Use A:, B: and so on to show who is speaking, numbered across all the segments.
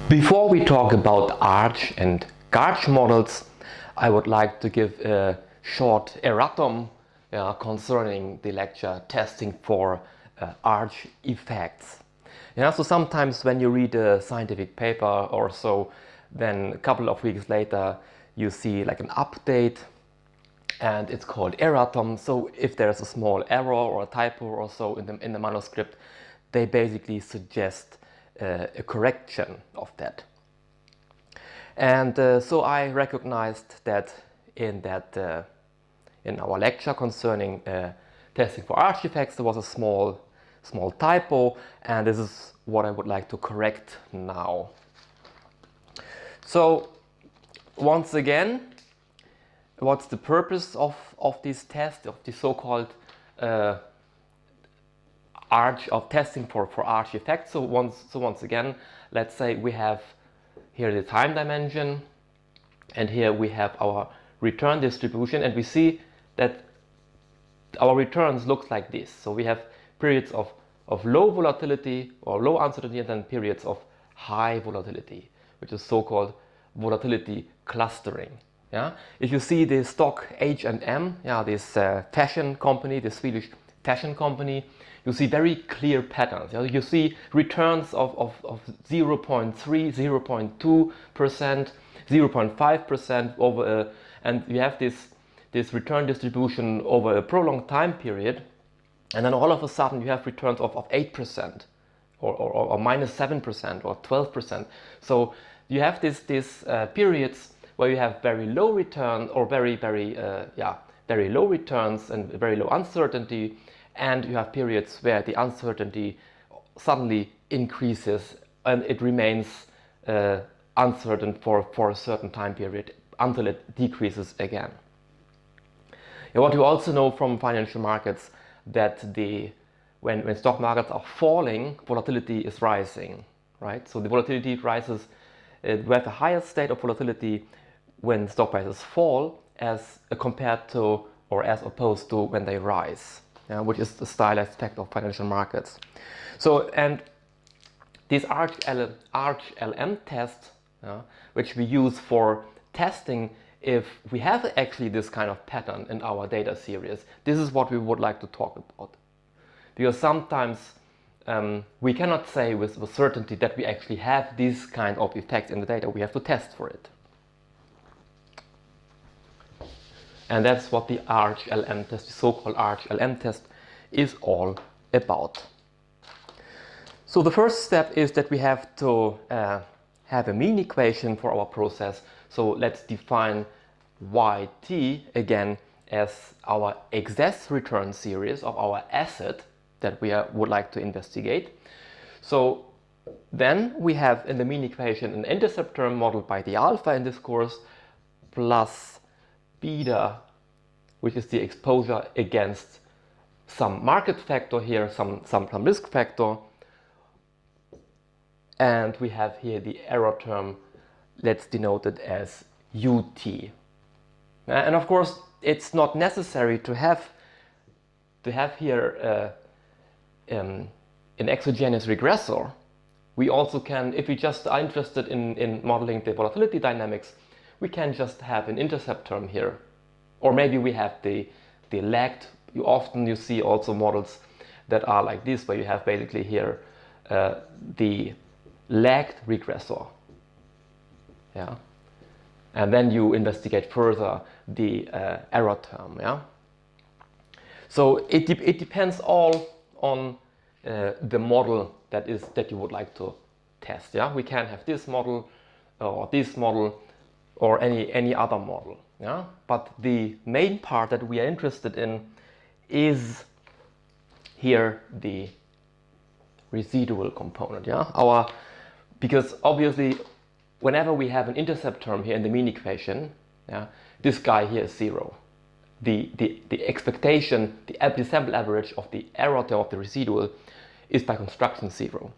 A: Before we talk about ARCH and GARCH models, I would like to give a short erratum concerning the lecture testing for ARCH effects. So sometimes when you read a scientific paper or so, then a couple of weeks later you see like an update and it's called erratum. So if there's a small error or a typo or so in the manuscript, they basically suggest a correction of that. And so I recognized that in our lecture concerning testing for ARCH effects, there was a small typo, and this is what I would like to correct now. So once again, what's the purpose of this test, of the so-called ARCH, of testing for ARCH effects? So once again, let's say we have here the time dimension, and here we have our return distribution, and we see that our returns look like this. So we have periods of low volatility or low uncertainty, and then periods of high volatility, which is so-called volatility clustering. If you see the stock H&M, this fashion company, the Swedish fashion company, you see very clear patterns. You see returns of 0.3, 0.2%, 0.5% over, and you have this return distribution over a prolonged time period, and then all of a sudden you have returns of 8% or minus 7% or 12%. So you have these periods where you have very low return or very low returns and very low uncertainty, and you have periods where the uncertainty suddenly increases and it remains uncertain for a certain time period until it decreases again. What you also know from financial markets, that when stock markets are falling, volatility is rising, right? So the volatility rises. We have a higher state of volatility when stock prices fall as compared to, or as opposed to, when they rise, which is the stylized effect of financial markets. So, and this ARCH-LM test, which we use for testing if we have actually this kind of pattern in our data series, this is what we would like to talk about. Because sometimes we cannot say with certainty that we actually have this kind of effects in the data. We have to test for it. And that's what the ARCH-LM test, the so-called ARCH-LM test, is all about. So the first step is that we have to have a mean equation for our process. So let's define YT again as our excess return series of our asset that we would like to investigate. So then we have in the mean equation an intercept term modeled by the alpha in this course, plus beta, which is the exposure against some market factor here, some risk factor. And we have here the error term that's denoted as UT. And of course, it's not necessary to have here an exogenous regressor. We also can, if we just are interested in modeling the volatility dynamics, we can just have an intercept term here. Or maybe we have the lagged. You see also models that are like this, where you have basically here the lagged regressor. And then you investigate further the error term. So it depends all on the model that you would like to test. We can have this model or any other model. But the main part that we are interested in is here the residual component. Because obviously whenever we have an intercept term here in the mean equation, this guy here is 0. The expectation, the sample average of the error term of the residual is by construction 0.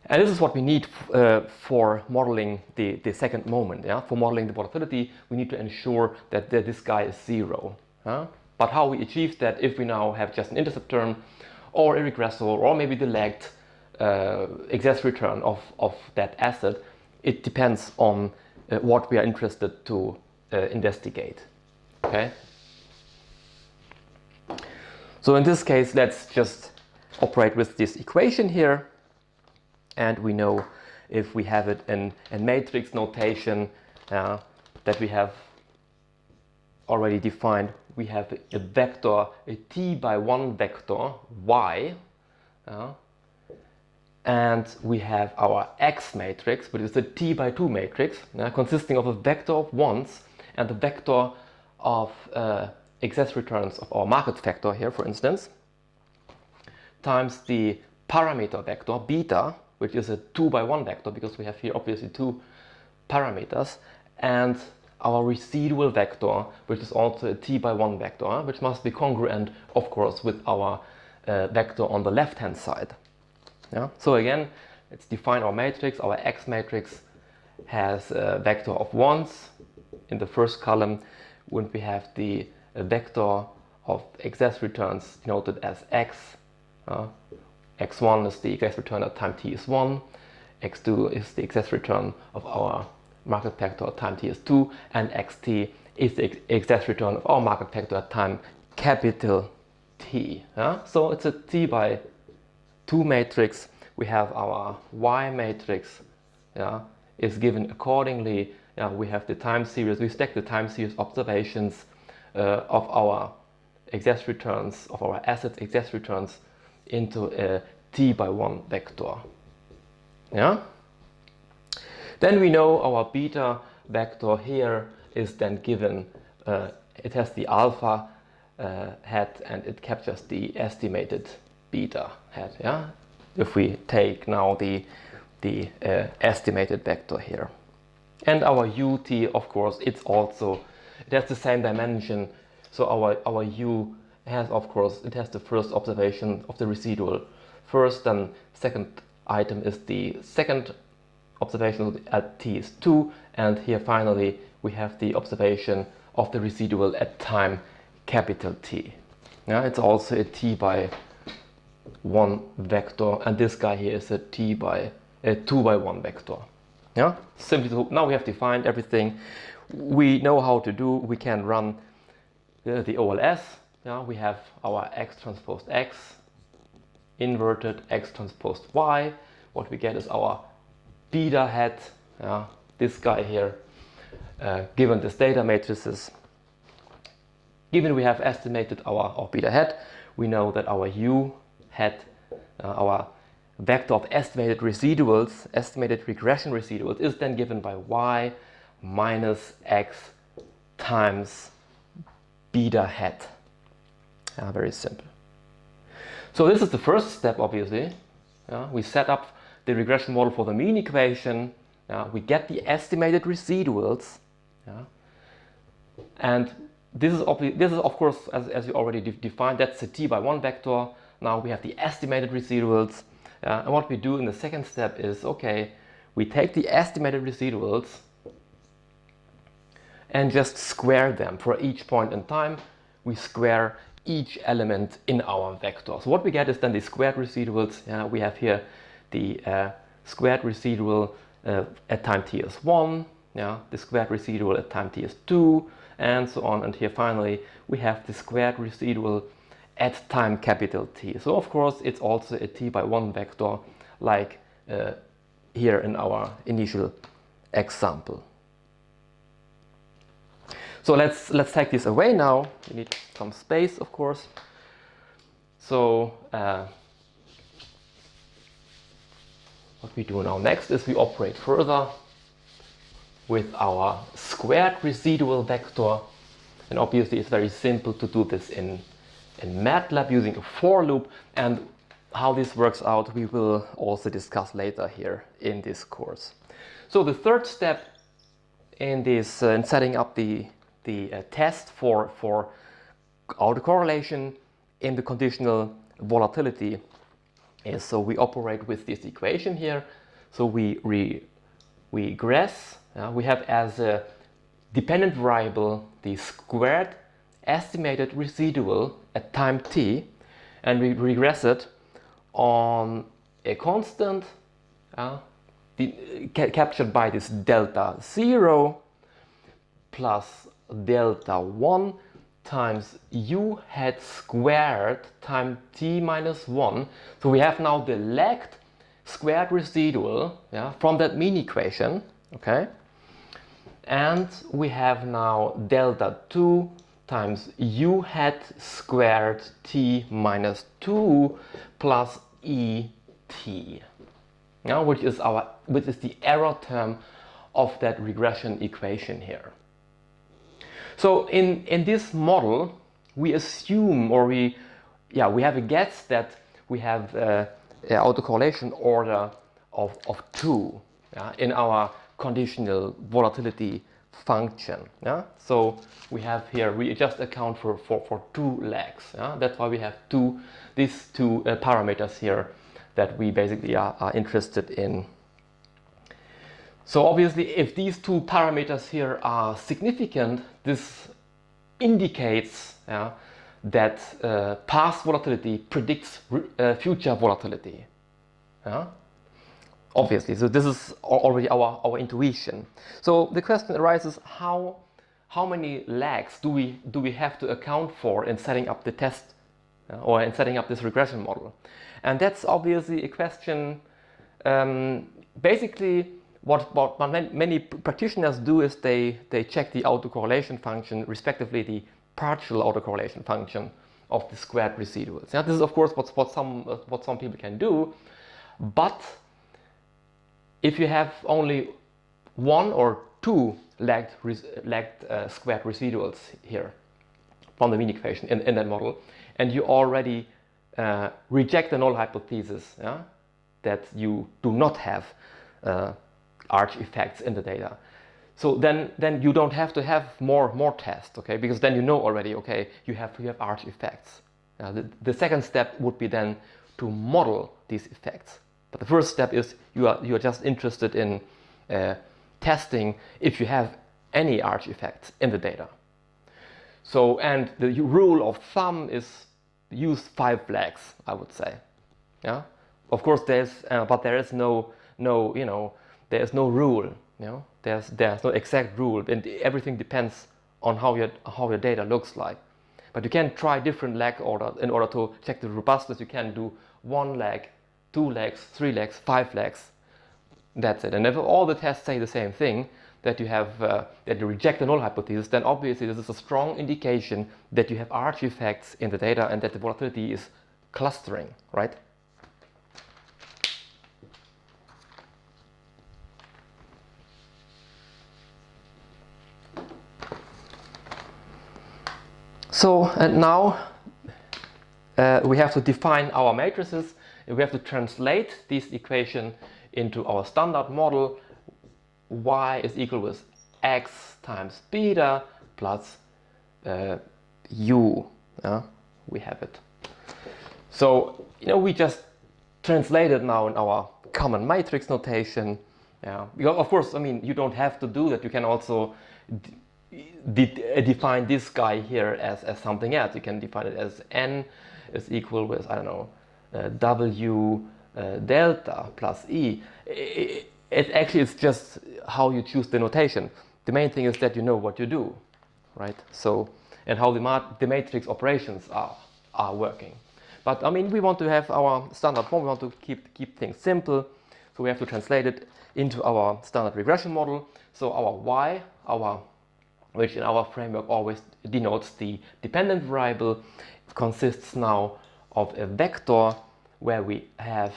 A: And this is what we need for modeling the second moment. For modeling the volatility, we need to ensure that this guy is 0. But how we achieve that if we now have just an intercept term or a regressor or maybe the lagged excess return of that asset, it depends on what we are interested to investigate. Okay. So in this case, let's just operate with this equation here, and we know if we have it in matrix notation that we have already defined, we have a vector, a t by 1 vector y, and we have our x matrix, which is a t by 2 matrix, consisting of a vector of ones and the vector of excess returns of our market factor here, for instance, times the parameter vector beta, which is a 2 by 1 vector because we have here obviously two parameters, and our residual vector, which is also a t by 1 vector, which must be congruent, of course, with our vector on the left hand side. Yeah? So again, let's define our matrix. Our x matrix has a vector of ones in the first column, when we have the vector of excess returns denoted as x. X1 is the excess return at time t is 1, x2 is the excess return of our market factor at time t is 2, and xt is the excess return of our market factor at time capital T. So it's a t by 2 matrix. We have our y matrix is given accordingly. We have the time series, we stack the time series observations of our excess returns, of our assets excess returns into a t by 1 vector. Then we know our beta vector here is then given, it has the alpha hat and it captures the estimated beta hat. If we take now the estimated vector here. And our ut, of course, it has the same dimension. So our u has, of course, it has the first observation of the residual first, then second item is the second observation at t is 2, and here finally we have the observation of the residual at time capital T. It's also a t by 1 vector, and this guy here is a 2 by 1 vector. Simply, so now we have defined everything. We know how to do. We can run the OLS. We have our x transpose x inverted x transpose y. What we get is our beta hat, this guy here, given this data matrices. Given we have estimated our beta hat, we know that our u hat, our vector of estimated residuals, estimated regression residuals, is then given by y minus x times beta hat. Very simple. So this is the first step, obviously. We set up the regression model for the mean equation. We get the estimated residuals. And this is of course, as you already defined, that's a t by 1 vector. Now we have the estimated residuals. And what we do in the second step is, okay, we take the estimated residuals and just square them for each point in time. We square each element in our vector. So what we get is then the squared residuals. We have here the squared residual at time t is 1, the squared residual at time t is 2, and so on. And here finally we have the squared residual at time capital T. So of course it's also a t by 1 vector, like here in our initial example. So let's take this away now. We need some space, of course. So what we do now next is we operate further with our squared residual vector. And obviously it's very simple to do this in MATLAB using a for loop, and how this works out we will also discuss later here in this course. So the third step in this in setting up the test for autocorrelation in the conditional volatility is, so we operate with this equation here. So we regress. We have as a dependent variable the squared estimated residual at time t, and we regress it on a constant captured by this delta 0 plus delta 1 times u hat squared times t minus 1. So we have now the lagged squared residual, yeah, from that mean equation, okay? And we have now delta 2 times u hat squared t minus 2 plus et, now, which is the error term of that regression equation here. So in this model, we assume, or we have a guess that we have an autocorrelation order of 2, yeah, in our conditional volatility function. Yeah? So we have here, we just account for 2 lags. Yeah? That's why we have these two parameters here that we basically are interested in. So obviously, if these 2 parameters here are significant, this indicates that past volatility predicts future volatility. Yeah? Obviously, so this is already our intuition. So the question arises: how many lags do we have to account for in setting up the test or in setting up this regression model? And that's obviously a question. Basically, what many practitioners do is they check the autocorrelation function, respectively the partial autocorrelation function of the squared residuals. Now, this is of course what some people can do, but if you have only 1 or 2 lagged squared residuals here from the mean equation in that model, and you already reject the null hypothesis, yeah, that you do not have arch effects in the data, so then you don't have to have more tests, okay? Because then you know already, okay, you have arch effects. The second step would be then to model these effects. But the first step is you are just interested in testing if you have any arch effects in the data. So, and the rule of thumb is use 5 lags, I would say. Yeah. Of course, but there is no there is no rule. You know, there's no exact rule, and everything depends on how your data looks like. But you can try different lag order in order to check the robustness. You can do 1 lag, 2 lags, 3 lags, 5 lags. That's it. And if all the tests say the same thing, that you have that you reject the null hypothesis, then obviously this is a strong indication that you have arch effects in the data and that the volatility is clustering, right? So, and now we have to define our matrices. We have to translate this equation into our standard model. Y is equal with x times beta plus u. We have it. So, we just translate it now in our common matrix notation. Because of course, you don't have to do that. You can also define this guy here as something else. You can define it as n is equal with, I don't know, w delta plus e. It actually is just how you choose the notation. The main thing is that you know what you do, right? So, and how the matrix operations are working. But we want to have our standard form. We want to keep things simple, so we have to translate it into our standard regression model. So our y, which in our framework always denotes the dependent variable, consists now of a vector where we have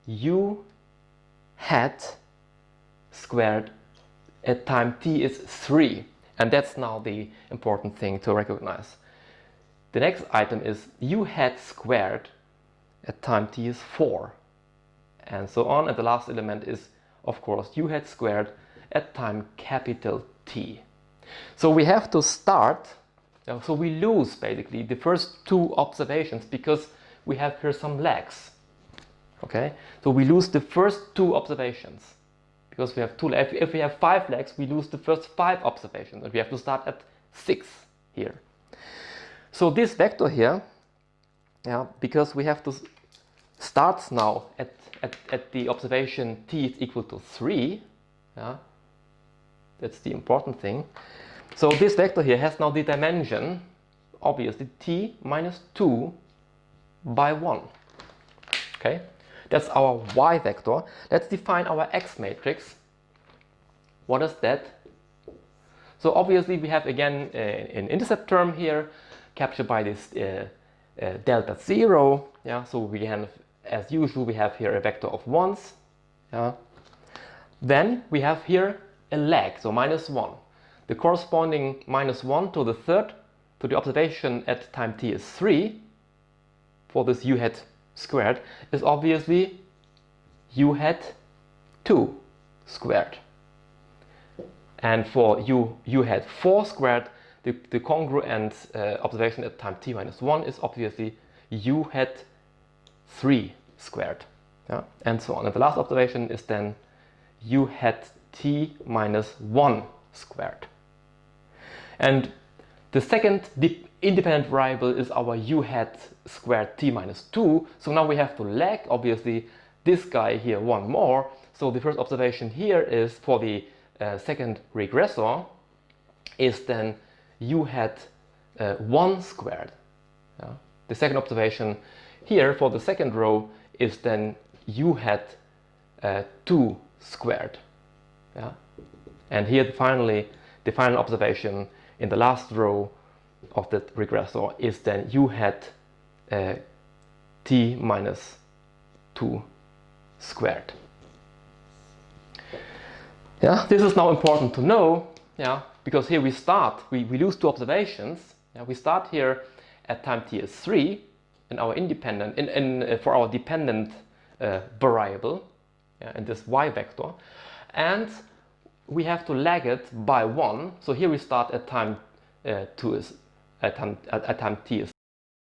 A: u hat squared at time t is 3, and that's now the important thing to recognize. The next item is u hat squared at time t is 4, and so on, and the last element is of course u hat squared at time capital T. So we have to start, so we lose basically the first 2 observations because we have here some lags. Okay, so we lose the first 2 observations because we have 2. If we have 5 lags, we lose the first 5 observations, and we have to start at 6 here. So this vector here, because we have to starts now at the observation t is equal to 3. Yeah? That's the important thing. So this vector here has now the dimension, obviously, t minus 2 by 1. Okay, that's our y vector. Let's define our x matrix. What is that? So obviously we have again an intercept term here captured by this delta 0. Yeah, so we have, as usual, we have here a vector of 1s. Yeah. Then we have here a lag, so minus 1. The corresponding minus 1 to the third, to the observation at time t is 3, for this u hat squared, is obviously u hat 2 squared. And for u hat 4 squared, the congruent observation at time t minus 1 is obviously u hat 3 squared. Yeah? And so on. And the last observation is then u hat t minus 1 squared. And the second independent variable is our u hat squared t minus 2. So now we have to lag, obviously, this guy here one more. So the first observation here is for the second regressor is then u hat 1 squared. Yeah? The second observation here for the second row is then u hat 2 squared. Yeah? And here finally the final observation in the last row of the regressor is then u hat t minus 2 squared. Yeah, this is now important to know, yeah, because here we start, we lose 2 observations. Yeah, we start here at time t is 3 in our independent, for our dependent variable, yeah, in this y vector, and we have to lag it by 1. So here we start at time at time t is